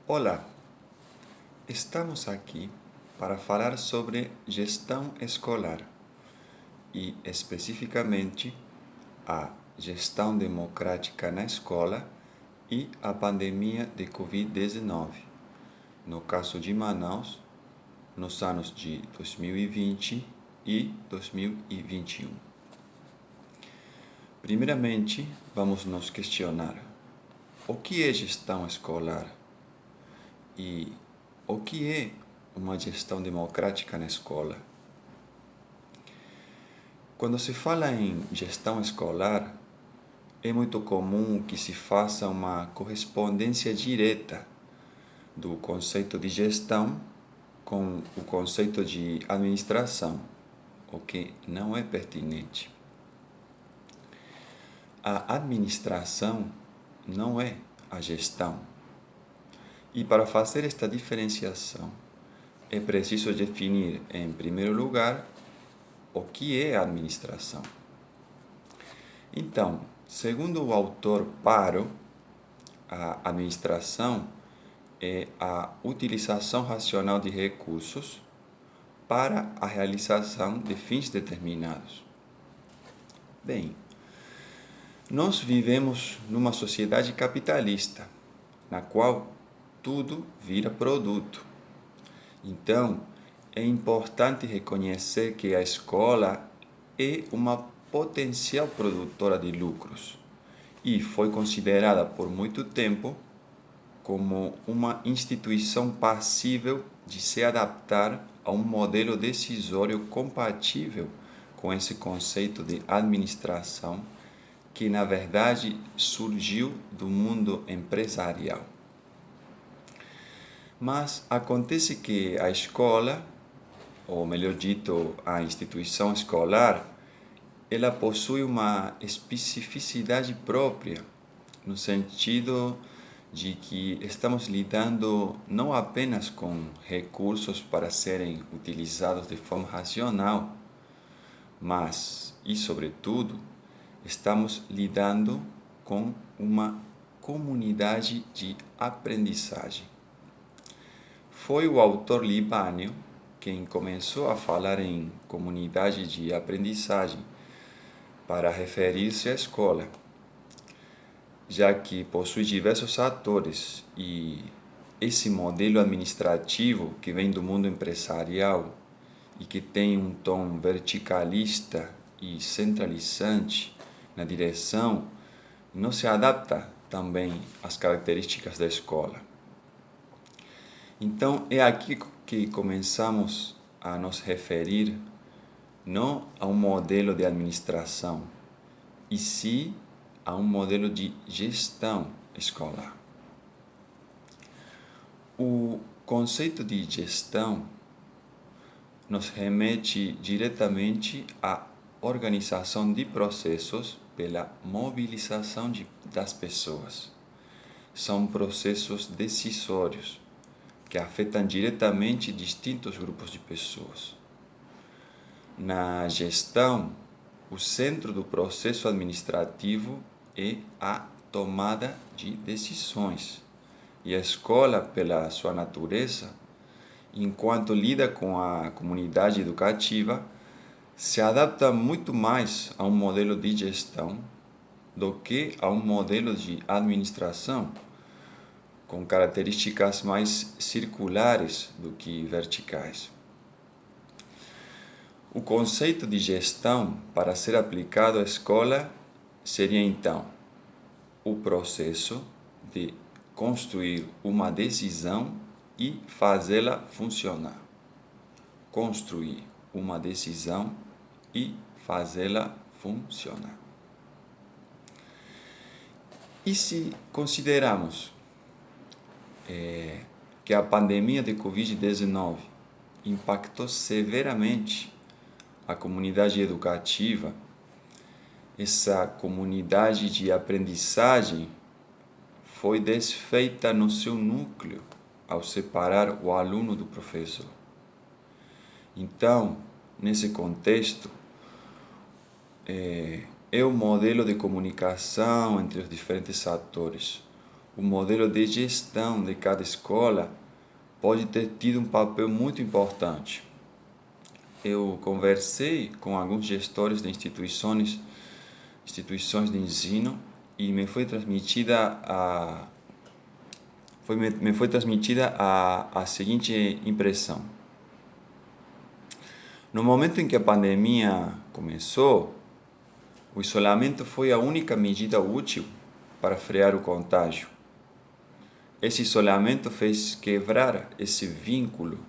Olá, estamos aqui para falar sobre gestão escolar e, especificamente, a gestão democrática na escola e a pandemia de Covid-19, no caso de Manaus, nos anos de 2020 e 2021. Primeiramente, vamos nos questionar: o que é gestão escolar? E o que é uma gestão democrática na escola? Quando se fala em gestão escolar, é muito comum que se faça uma correspondência direta do conceito de gestão com o conceito de administração, o que não é pertinente. A administração não é a gestão. E para fazer esta diferenciação, é preciso definir, em primeiro lugar, o que é a administração. Então, segundo o autor Paro, a administração é a utilização racional de recursos para a realização de fins determinados. Bem, nós vivemos numa sociedade capitalista, na qual tudo vira produto. Então, é importante reconhecer que a escola é uma potencial produtora de lucros e foi considerada por muito tempo como uma instituição passível de se adaptar a um modelo decisório compatível com esse conceito de administração que, na verdade, surgiu do mundo empresarial. Mas acontece que a escola, ou melhor dito, a instituição escolar, ela possui uma especificidade própria, no sentido de que estamos lidando não apenas com recursos para serem utilizados de forma racional, mas, e sobretudo, estamos lidando com uma comunidade de aprendizagem. Foi o autor Libânio quem começou a falar em comunidade de aprendizagem para referir-se à escola, já que possui diversos atores e esse modelo administrativo que vem do mundo empresarial e que tem um tom verticalista e centralizante na direção, não se adapta também às características da escola. Então, é aqui que começamos a nos referir não a um modelo de administração, e sim a um modelo de gestão escolar. O conceito de gestão nos remete diretamente à organização de processos pela mobilização das pessoas. São processos decisórios que afetam diretamente distintos grupos de pessoas. Na gestão, o centro do processo administrativo é a tomada de decisões, e a escola, pela sua natureza, enquanto lida com a comunidade educativa, se adapta muito mais a um modelo de gestão do que a um modelo de administração, com características mais circulares do que verticais. O conceito de gestão, para ser aplicado à escola, seria então o processo de construir uma decisão e fazê-la funcionar. Construir uma decisão e fazê-la funcionar. E se considerarmos que a pandemia de Covid-19 impactou severamente a comunidade educativa, essa comunidade de aprendizagem foi desfeita no seu núcleo ao separar o aluno do professor. Então, nesse contexto, é o modelo de comunicação entre os diferentes atores, o modelo de gestão de cada escola pode ter tido um papel muito importante. Eu conversei com alguns gestores de instituições de ensino e me foi transmitida a seguinte impressão. No momento em que a pandemia começou, o isolamento foi a única medida útil para frear o contágio. Esse isolamento fez quebrar esse vínculo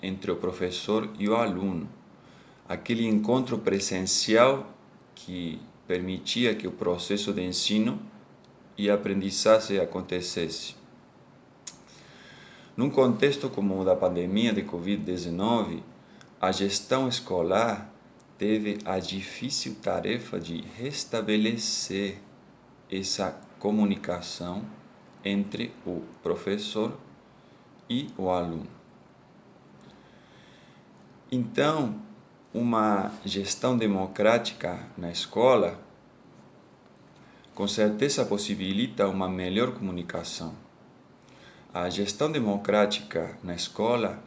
entre o professor e o aluno, aquele encontro presencial que permitia que o processo de ensino e aprendizagem acontecesse. Num contexto como o da pandemia de Covid-19, a gestão escolar teve a difícil tarefa de restabelecer essa comunicação entre o professor e o aluno. Então, uma gestão democrática na escola com certeza possibilita uma melhor comunicação. A gestão democrática na escola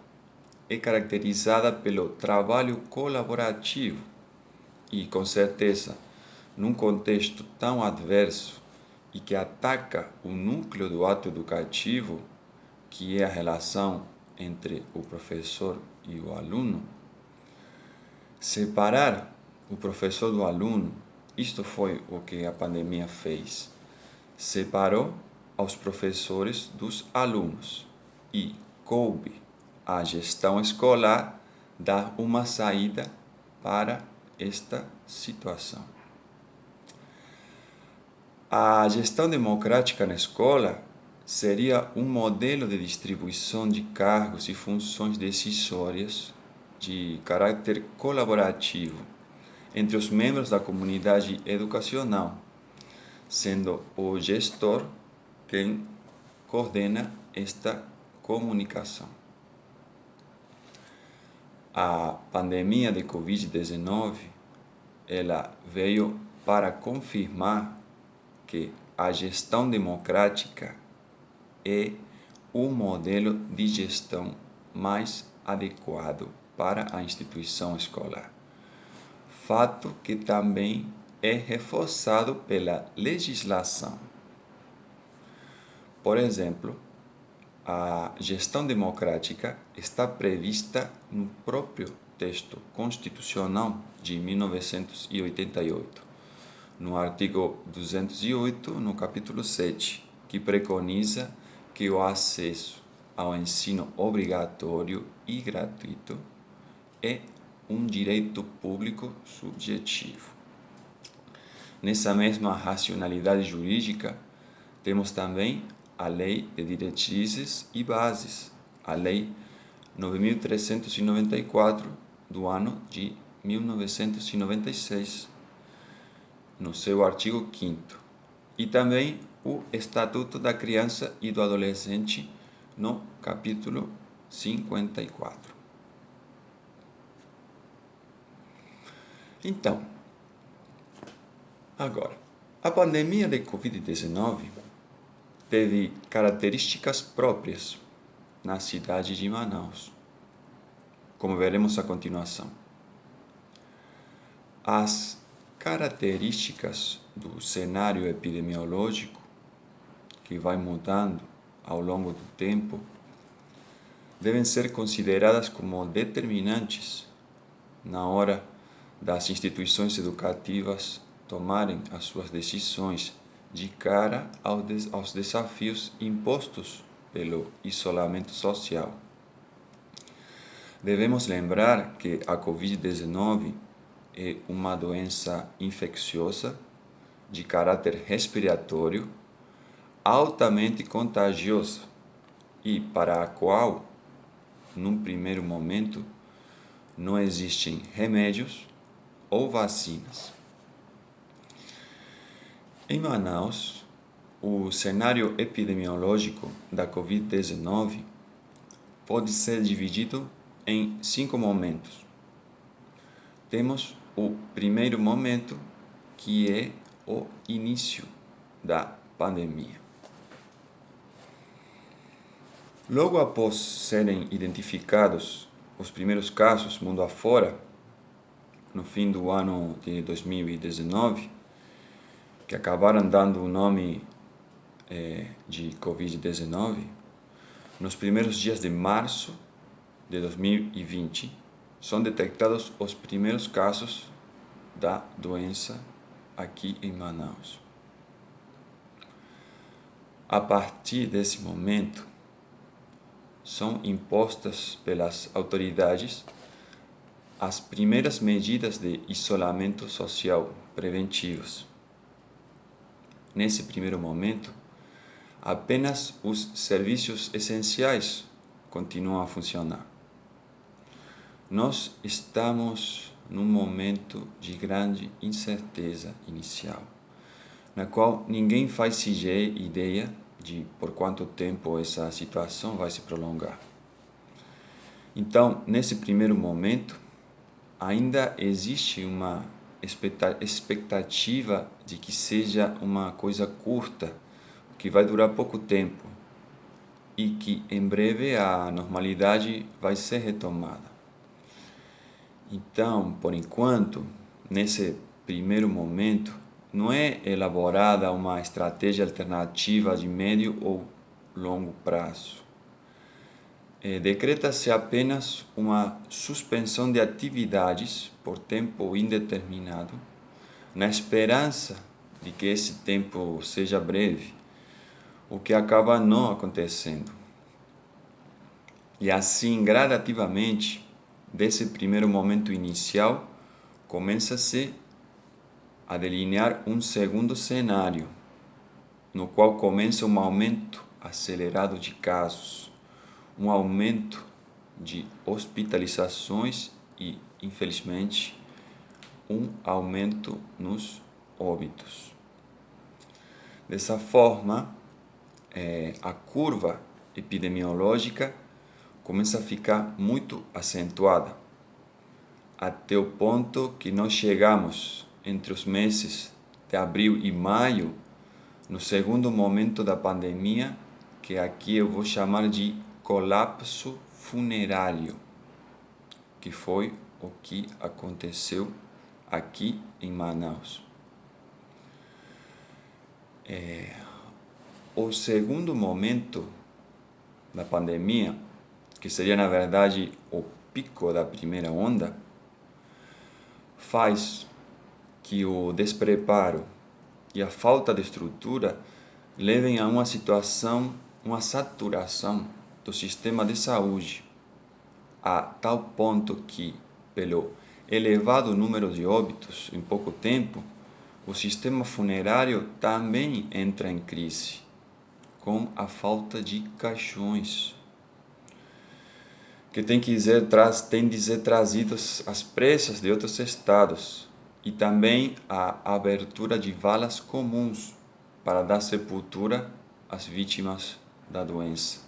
é caracterizada pelo trabalho colaborativo e, com certeza, num contexto tão adverso e que ataca o núcleo do ato educativo, que é a relação entre o professor e o aluno, separar o professor do aluno, isto foi o que a pandemia fez. Separou aos professores dos alunos e coube à gestão escolar dar uma saída para esta situação. A gestão democrática na escola seria um modelo de distribuição de cargos e funções decisórias de caráter colaborativo entre os membros da comunidade educacional, sendo o gestor quem coordena esta comunicação. A pandemia de Covid-19, ela veio para confirmar que a gestão democrática é o modelo de gestão mais adequado para a instituição escolar. Fato que também é reforçado pela legislação. Por exemplo, a gestão democrática está prevista no próprio texto constitucional de 1988, no artigo 208, no capítulo 7, que preconiza que o acesso ao ensino obrigatório e gratuito é um direito público subjetivo. Nessa mesma racionalidade jurídica, temos também a Lei de Diretrizes e Bases, a Lei 9.394 do ano de 1996, no seu artigo 5º, e também o Estatuto da Criança e do Adolescente, no capítulo 54. Então, agora, a pandemia de Covid-19 teve características próprias na cidade de Manaus, como veremos a continuação. As características do cenário epidemiológico, que vai mudando ao longo do tempo, devem ser consideradas como determinantes na hora das instituições educativas tomarem as suas decisões de cara aos desafios impostos pelo isolamento social. Devemos lembrar que a Covid-19 é uma doença infecciosa de caráter respiratório altamente contagiosa e para a qual, num primeiro momento, não existem remédios ou vacinas. Em Manaus, o cenário epidemiológico da Covid-19 pode ser dividido em 5 momentos. Temos o primeiro momento, que é o início da pandemia. Logo após serem identificados os primeiros casos mundo afora, no fim do ano de 2019, que acabaram dando o nome de Covid-19, nos primeiros dias de março de 2020, são detectados os primeiros casos da doença aqui em Manaus. A partir desse momento, são impostas pelas autoridades as primeiras medidas de isolamento social preventivos. Nesse primeiro momento, apenas os serviços essenciais continuam a funcionar. Nós estamos num momento de grande incerteza inicial, na qual ninguém faz sequer ideia de por quanto tempo essa situação vai se prolongar. Então, nesse primeiro momento, ainda existe uma expectativa de que seja uma coisa curta, que vai durar pouco tempo e que em breve a normalidade vai ser retomada. Então, por enquanto, nesse primeiro momento, não é elaborada uma estratégia alternativa de médio ou longo prazo. Decreta-se apenas uma suspensão de atividades por tempo indeterminado, na esperança de que esse tempo seja breve, o que acaba não acontecendo. E assim, gradativamente, desse primeiro momento inicial, começa-se a delinear um segundo cenário, no qual começa um aumento acelerado de casos, um aumento de hospitalizações e, infelizmente, um aumento nos óbitos. Dessa forma, a curva epidemiológica começa a ficar muito acentuada, até o ponto que nós chegamos entre os meses de abril e maio, no segundo momento da pandemia, que aqui eu vou chamar de colapso funerário, que foi o que aconteceu aqui em Manaus. O segundo momento da pandemia, que seria na verdade o pico da primeira onda, faz que o despreparo e a falta de estrutura levem a uma situação, uma saturação do sistema de saúde, a tal ponto que, pelo elevado número de óbitos em pouco tempo, o sistema funerário também entra em crise, com a falta de caixões, que tem de ser trazidos às pressas de outros estados, e também a abertura de valas comuns para dar sepultura às vítimas da doença.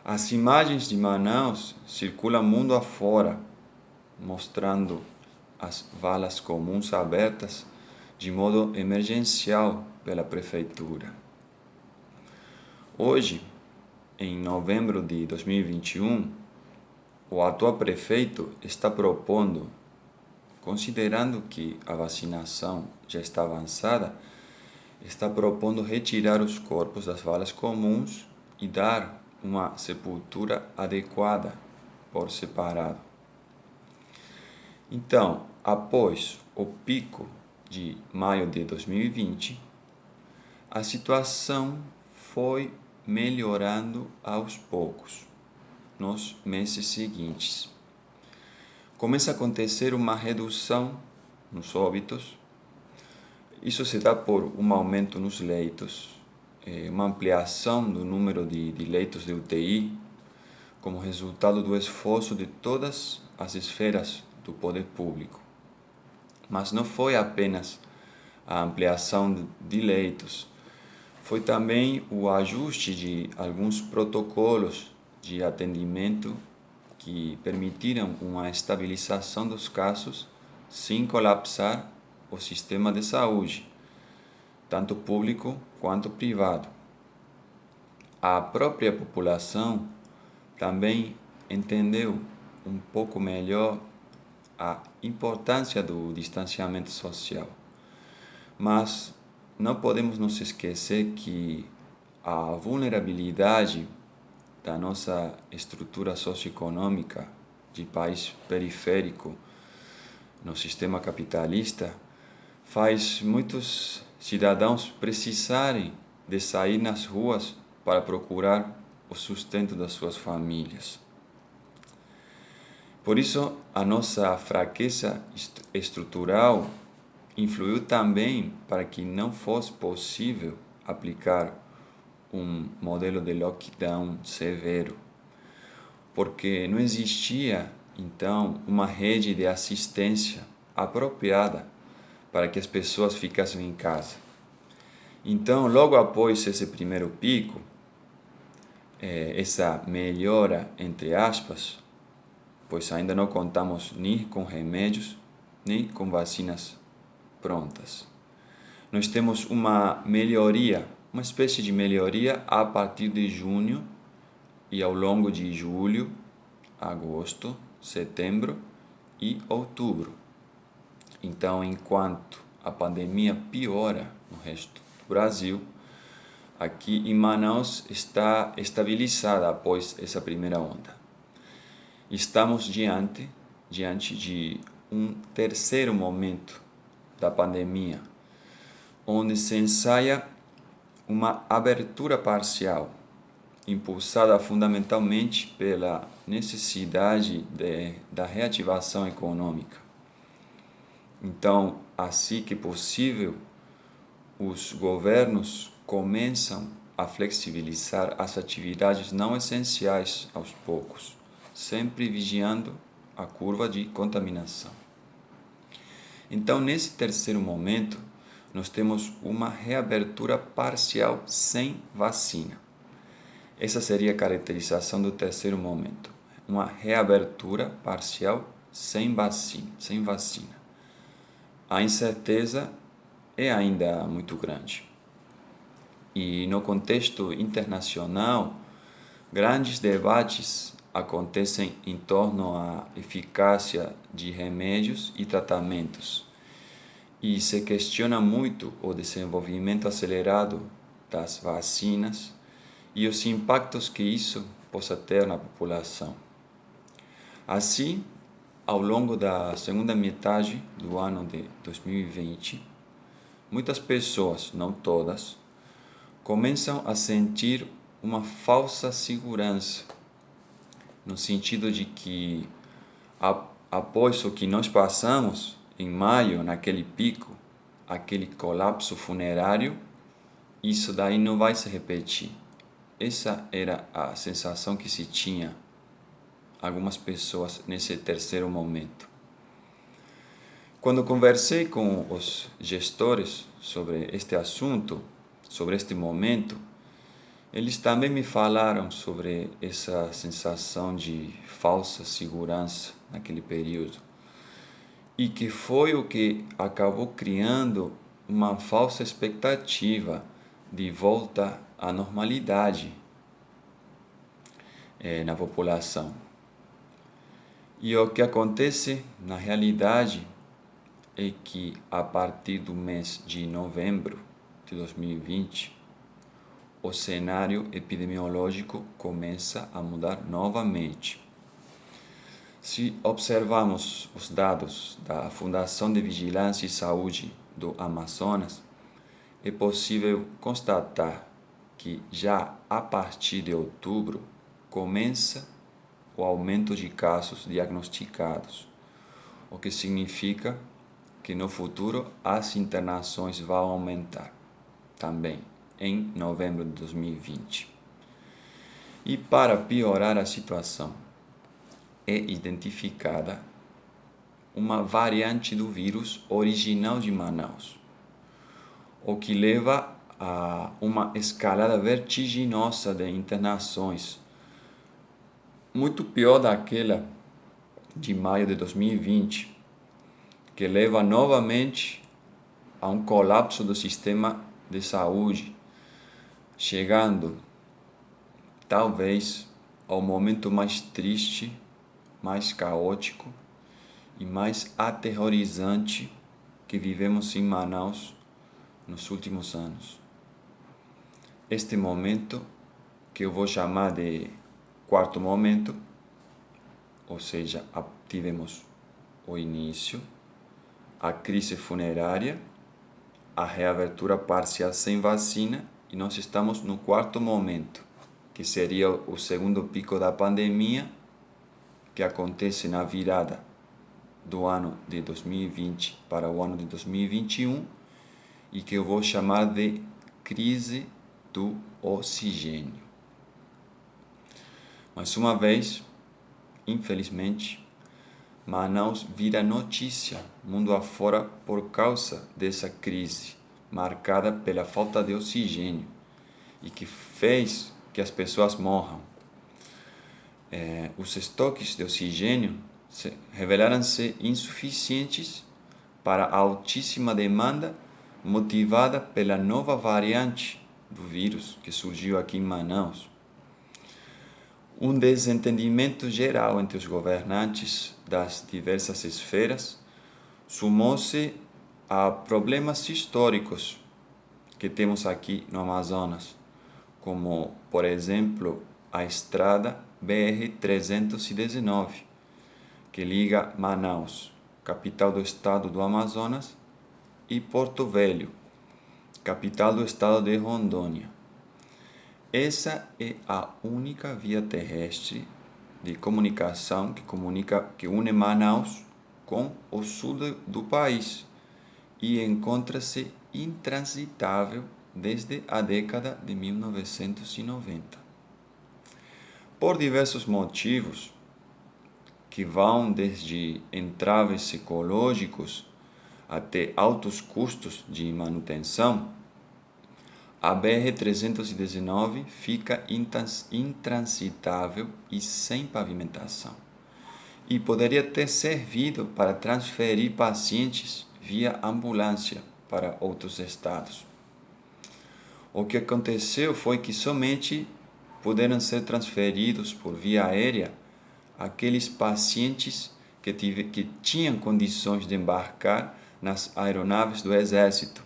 As imagens de Manaus circulam mundo afora, mostrando as valas comuns abertas de modo emergencial pela prefeitura. Hoje, em novembro de 2021, o atual prefeito está propondo, considerando que a vacinação já está avançada, está propondo retirar os corpos das valas comuns e dar uma sepultura adequada por separado. Então, após o pico de maio de 2020, a situação foi melhorando aos poucos nos meses seguintes. Começa a acontecer uma redução nos óbitos. Isso se dá por um aumento nos leitos, uma ampliação do número de leitos de UTI, como resultado do esforço de todas as esferas do poder público. Mas não foi apenas a ampliação de leitos, foi também o ajuste de alguns protocolos de atendimento que permitiram uma estabilização dos casos sem colapsar o sistema de saúde, tanto público quanto privado. a própria população também entendeu um pouco melhor a importância do distanciamento social. Mas não podemos nos esquecer que a vulnerabilidade da nossa estrutura socioeconômica de país periférico no sistema capitalista faz muitos cidadãos precisarem de sair nas ruas para procurar o sustento das suas famílias. Por isso, a nossa fraqueza estrutural influiu também para que não fosse possível aplicar um modelo de lockdown severo, porque não existia, então, uma rede de assistência apropriada para que as pessoas ficassem em casa. Então, logo após esse primeiro pico, essa melhora, entre aspas, pois ainda não contamos nem com remédios, nem com vacinas prontas. Nós temos uma melhoria, uma espécie de melhoria a partir de junho e ao longo de julho, agosto, setembro e outubro. Então, enquanto a pandemia piora no resto do Brasil, aqui em Manaus está estabilizada após essa primeira onda. Estamos diante de um terceiro momento da pandemia, onde se ensaia uma abertura parcial, impulsada fundamentalmente pela necessidade da reativação econômica. Então, assim que possível, os governos começam a flexibilizar as atividades não essenciais aos poucos, sempre vigiando a curva de contaminação. Então, nesse terceiro momento, nós temos uma reabertura parcial sem vacina. Essa seria a caracterização do terceiro momento, uma reabertura parcial sem vacina. A incerteza é ainda muito grande. E no contexto internacional, grandes debates acontecem em torno à eficácia de remédios e tratamentos, e se questiona muito o desenvolvimento acelerado das vacinas e os impactos que isso possa ter na população. Assim, ao longo da segunda metade do ano de 2020, muitas pessoas, não todas, começam a sentir uma falsa segurança, no sentido de que, após o que nós passamos em maio, naquele pico, aquele colapso funerário, isso daí não vai se repetir. Essa era a sensação que se tinha algumas pessoas nesse terceiro momento. Quando conversei com os gestores sobre este assunto, sobre este momento, eles também me falaram sobre essa sensação de falsa segurança naquele período e que foi o que acabou criando uma falsa expectativa de volta à normalidade na população. E o que acontece na realidade é que a partir do mês de novembro de 2020, o cenário epidemiológico começa a mudar novamente. Se observarmos os dados da Fundação de Vigilância e Saúde do Amazonas, é possível constatar que já a partir de outubro começa o aumento de casos diagnosticados, o que significa que no futuro as internações vão aumentar também em novembro de 2020. E para piorar a situação, é identificada uma variante do vírus original de Manaus, o que leva a uma escalada vertiginosa de internações, muito pior daquela de maio de 2020, que leva novamente a um colapso do sistema de saúde, chegando talvez ao momento mais triste, mais caótico e mais aterrorizante que vivemos em Manaus nos últimos anos. Este momento, que eu vou chamar de quarto momento, ou seja, tivemos o início, a crise funerária, a reabertura parcial sem vacina, e nós estamos no quarto momento, que seria o segundo pico da pandemia, que acontece na virada do ano de 2020 para o ano de 2021, e que eu vou chamar de crise do oxigênio. Mais uma vez, infelizmente, Manaus vira notícia mundo afora por causa dessa crise marcada pela falta de oxigênio e que fez que as pessoas morram. Os estoques de oxigênio revelaram-se insuficientes para a altíssima demanda motivada pela nova variante do vírus que surgiu aqui em Manaus. Um desentendimento geral entre os governantes das diversas esferas sumou-se a problemas históricos que temos aqui no Amazonas, como, por exemplo, a estrada BR-319, que liga Manaus, capital do estado do Amazonas, e Porto Velho, capital do estado de Rondônia. Essa é a única via terrestre de comunicação que une Manaus com o sul do país e encontra-se intransitável desde a década de 1990. Por diversos motivos, que vão desde entraves ecológicos até altos custos de manutenção, a BR-319 fica intransitável e sem pavimentação, e poderia ter servido para transferir pacientes via ambulância para outros estados. O que aconteceu foi que somente puderam ser transferidos por via aérea aqueles pacientes que tinham condições de embarcar nas aeronaves do Exército,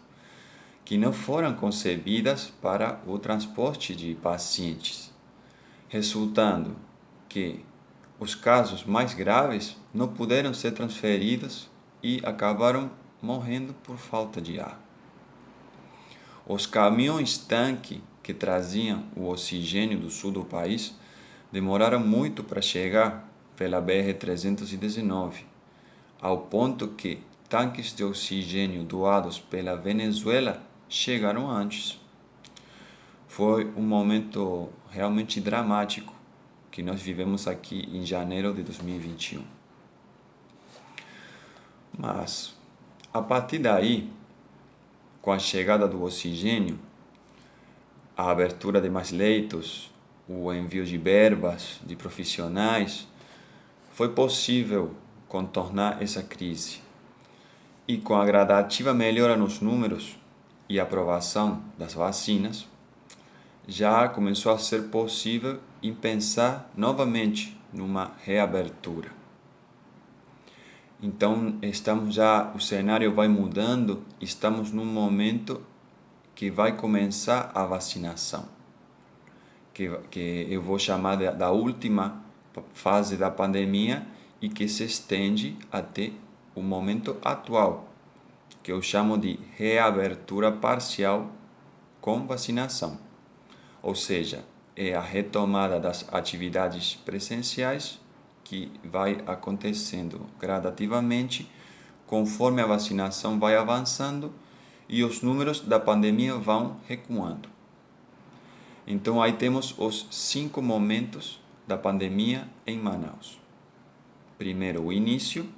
que não foram concebidas para o transporte de pacientes, resultando que os casos mais graves não puderam ser transferidos e acabaram morrendo por falta de ar. Os caminhões-tanque que traziam o oxigênio do sul do país demoraram muito para chegar pela BR-319, ao ponto que tanques de oxigênio doados pela Venezuela chegaram antes. Foi um momento realmente dramático que nós vivemos aqui em janeiro de 2021. Mas, a partir daí, com a chegada do oxigênio, a abertura de mais leitos, o envio de verbas, de profissionais, foi possível contornar essa crise. E com a gradativa melhora nos números e aprovação das vacinas, já começou a ser possível pensar novamente numa reabertura. Então, o cenário vai mudando, estamos num momento que vai começar a vacinação, que eu vou chamar da última fase da pandemia e que se estende até o momento atual, que eu chamo de reabertura parcial com vacinação. Ou seja, é a retomada das atividades presenciais que vai acontecendo gradativamente conforme a vacinação vai avançando e os números da pandemia vão recuando. Então aí temos os 5 momentos da pandemia em Manaus. Primeiro, o início,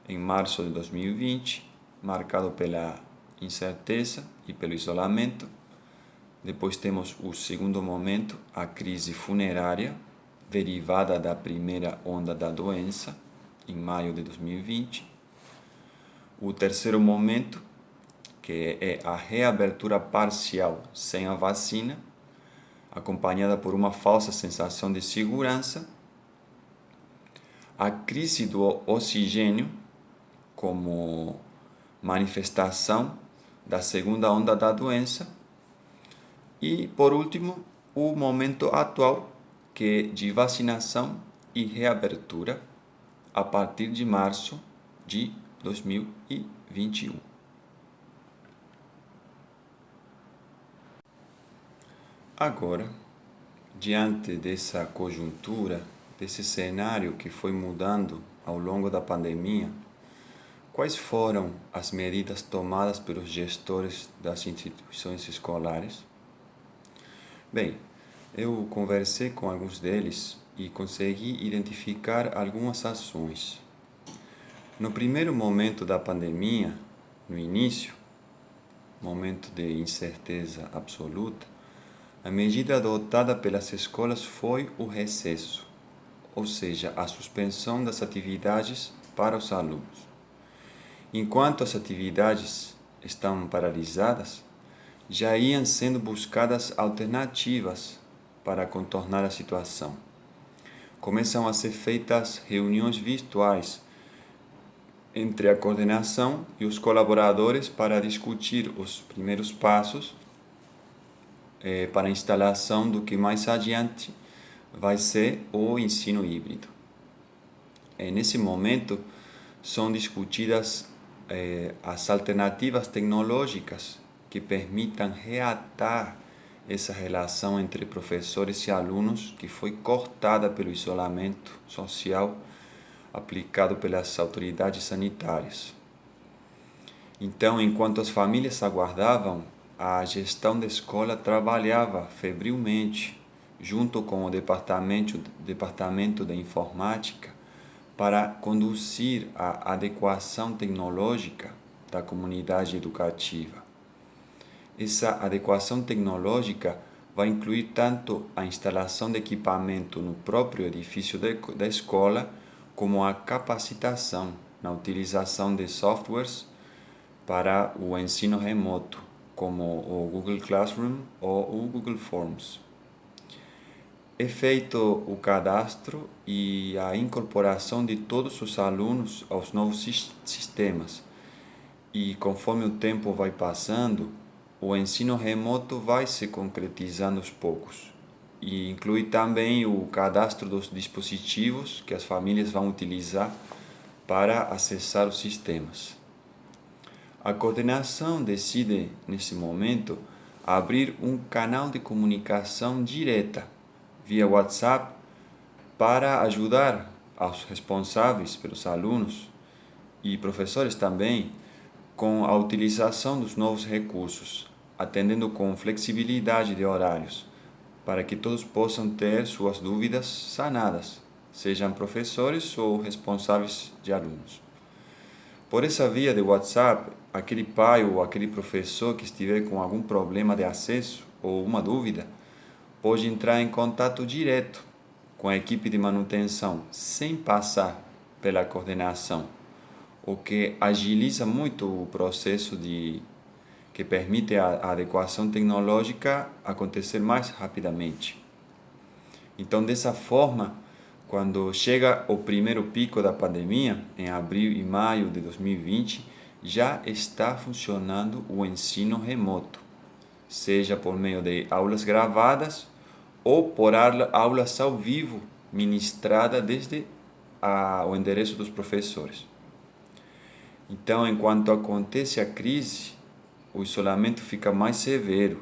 em março de 2020, marcado pela incerteza e pelo isolamento. Depois temos o segundo momento, a crise funerária, derivada da primeira onda da doença, em maio de 2020. O terceiro momento, que é a reabertura parcial sem a vacina, acompanhada por uma falsa sensação de segurança, a crise do oxigênio como manifestação da segunda onda da doença e, por último, o momento atual, que é de vacinação e reabertura a partir de março de 2021. Agora, diante dessa conjuntura, desse cenário que foi mudando ao longo da pandemia, quais foram as medidas tomadas pelos gestores das instituições escolares? Bem, eu conversei com alguns deles e consegui identificar algumas ações. No primeiro momento da pandemia, no início, momento de incerteza absoluta, a medida adotada pelas escolas foi o recesso, ou seja, a suspensão das atividades para os alunos. Enquanto as atividades estão paralisadas, já iam sendo buscadas alternativas para contornar a situação. Começam a ser feitas reuniões virtuais entre a coordenação e os colaboradores para discutir os primeiros passos para a instalação do que mais adiante vai ser o ensino híbrido. Nesse momento, são discutidas as alternativas tecnológicas que permitam reatar essa relação entre professores e alunos que foi cortada pelo isolamento social aplicado pelas autoridades sanitárias. Então, enquanto as famílias aguardavam, a gestão da escola trabalhava febrilmente junto com o departamento de informática para conduzir a adequação tecnológica da comunidade educativa. Essa adequação tecnológica vai incluir tanto a instalação de equipamento no próprio edifício da escola, como a capacitação na utilização de softwares para o ensino remoto, como o Google Classroom ou o Google Forms. É feito o cadastro e a incorporação de todos os alunos aos novos sistemas. E conforme o tempo vai passando, o ensino remoto vai se concretizando aos poucos. E inclui também o cadastro dos dispositivos que as famílias vão utilizar para acessar os sistemas. A coordenação decide, nesse momento, abrir um canal de comunicação direta via WhatsApp para ajudar aos responsáveis pelos alunos e professores também com a utilização dos novos recursos, atendendo com flexibilidade de horários, para que todos possam ter suas dúvidas sanadas, sejam professores ou responsáveis de alunos. Por essa via de WhatsApp, aquele pai ou aquele professor que estiver com algum problema de acesso ou uma dúvida, pode entrar em contato direto com a equipe de manutenção, sem passar pela coordenação, o que agiliza muito o processo que permite a adequação tecnológica acontecer mais rapidamente. Então, dessa forma, quando chega o primeiro pico da pandemia, em abril e maio de 2020, já está funcionando o ensino remoto, seja por meio de aulas gravadas ou por aulas ao vivo ministradas desde o endereço dos professores. Então, enquanto acontece a crise, o isolamento fica mais severo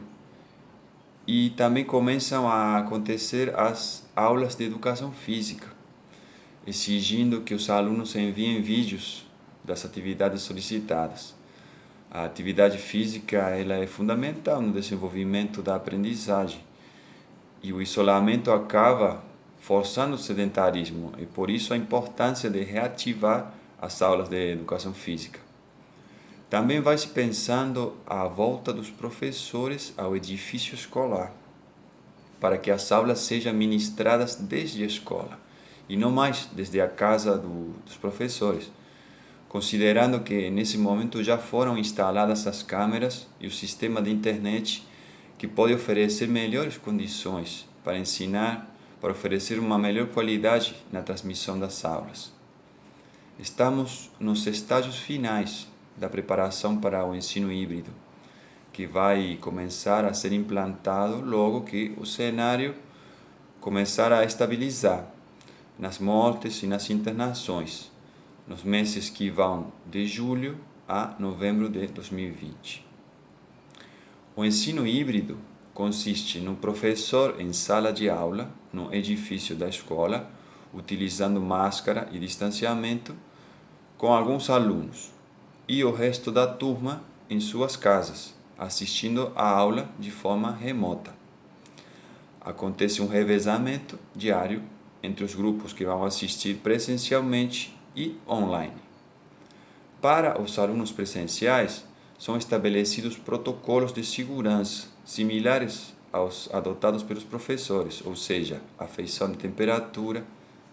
e também começam a acontecer as aulas de educação física, exigindo que os alunos enviem vídeos das atividades solicitadas. A atividade física ela é fundamental no desenvolvimento da aprendizagem e o isolamento acaba forçando o sedentarismo e por isso a importância de reativar as aulas de educação física. Também vai se pensando a volta dos professores ao edifício escolar, para que as aulas sejam ministradas desde a escola e não mais desde a casa dos professores, considerando que nesse momento já foram instaladas as câmeras e o sistema de internet que pode oferecer melhores condições para ensinar, para oferecer uma melhor qualidade na transmissão das aulas. Estamos nos estágios finais da preparação para o ensino híbrido, que vai começar a ser implantado logo que o cenário começar a estabilizar nas mortes e nas internações, nos meses que vão de julho a novembro de 2020. O ensino híbrido consiste no professor em sala de aula, no edifício da escola, utilizando máscara e distanciamento, com alguns alunos, e o resto da turma em suas casas, assistindo à aula de forma remota. Acontece um revezamento diário entre os grupos que vão assistir presencialmente e online. Para os alunos presenciais, são estabelecidos protocolos de segurança similares aos adotados pelos professores, ou seja, aferição de temperatura,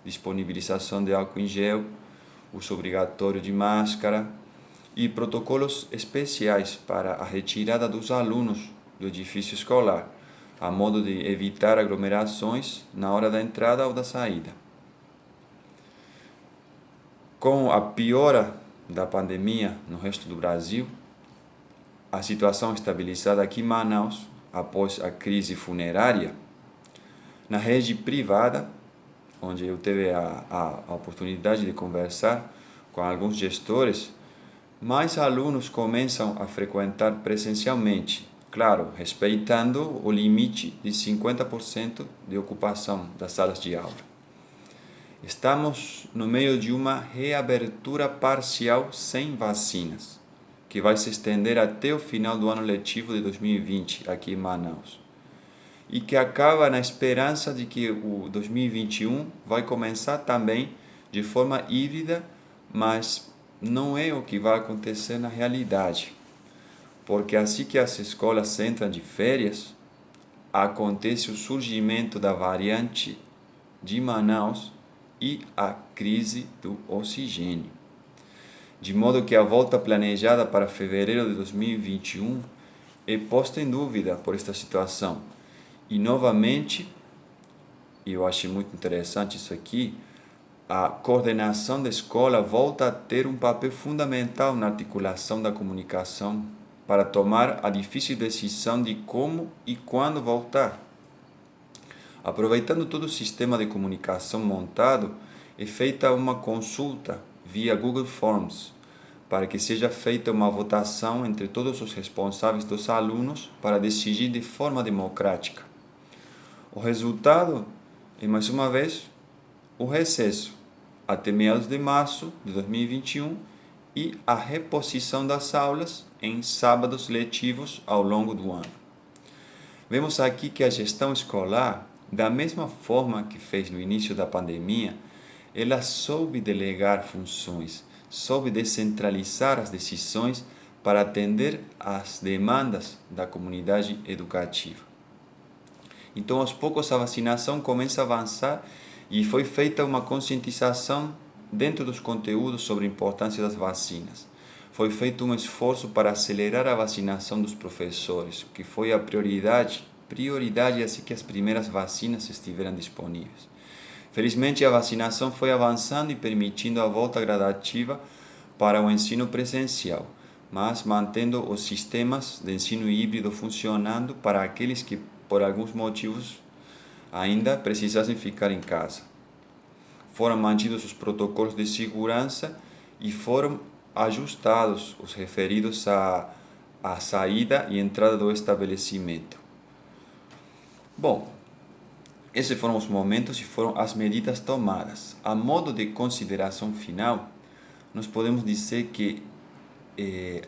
disponibilização de álcool em gel, uso obrigatório de máscara e protocolos especiais para a retirada dos alunos do edifício escolar, a modo de evitar aglomerações na hora da entrada ou da saída. Com a piora da pandemia no resto do Brasil, a situação estabilizada aqui em Manaus, após a crise funerária, na rede privada, onde eu tive a oportunidade de conversar com alguns gestores, mais alunos começam a frequentar presencialmente, claro, respeitando o limite de 50% de ocupação das salas de aula. Estamos no meio de uma reabertura parcial sem vacinas, que vai se estender até o final do ano letivo de 2020 aqui em Manaus, e que acaba na esperança de que o 2021 vai começar também de forma híbrida, mas não é o que vai acontecer na realidade, porque assim que as escolas entram de férias, acontece o surgimento da variante de Manaus e a crise do oxigênio. De modo que a volta planejada para fevereiro de 2021 é posta em dúvida por esta situação. E novamente, eu acho muito interessante isso aqui, a coordenação da escola volta a ter um papel fundamental na articulação da comunicação para tomar a difícil decisão de como e quando voltar. Aproveitando todo o sistema de comunicação montado, é feita uma consulta via Google Forms, para que seja feita uma votação entre todos os responsáveis dos alunos para decidir de forma democrática. O resultado é, mais uma vez, o recesso até meados de março de 2021 e a reposição das aulas em sábados letivos ao longo do ano. Vemos aqui que a gestão escolar, da mesma forma que fez no início da pandemia, ela soube delegar funções, soube descentralizar as decisões para atender às demandas da comunidade educativa. Então, aos poucos, a vacinação começa a avançar e foi feita uma conscientização dentro dos conteúdos sobre a importância das vacinas. Foi feito um esforço para acelerar a vacinação dos professores, que foi a prioridade assim que as primeiras vacinas estiveram disponíveis. Felizmente, a vacinação foi avançando e permitindo a volta gradativa para o ensino presencial, mas mantendo os sistemas de ensino híbrido funcionando para aqueles que, por alguns motivos, ainda precisassem ficar em casa. Foram mantidos os protocolos de segurança e foram ajustados os referidos à saída e entrada do estabelecimento. Bom, esses foram os momentos e foram as medidas tomadas. A modo de consideração final, nós podemos dizer que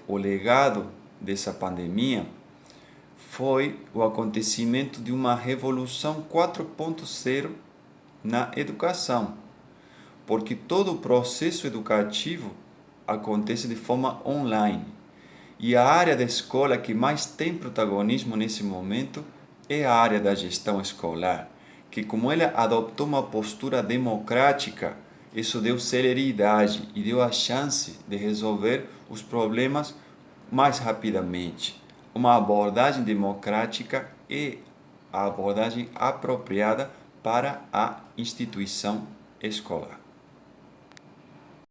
o legado dessa pandemia foi o acontecimento de uma revolução 4.0 na educação, porque todo o processo educativo acontece de forma online. E a área da escola que mais tem protagonismo nesse momento é a área da gestão escolar, que como ela adotou uma postura democrática, isso deu celeridade e deu a chance de resolver os problemas mais rapidamente, uma abordagem democrática e a abordagem apropriada para a instituição escolar.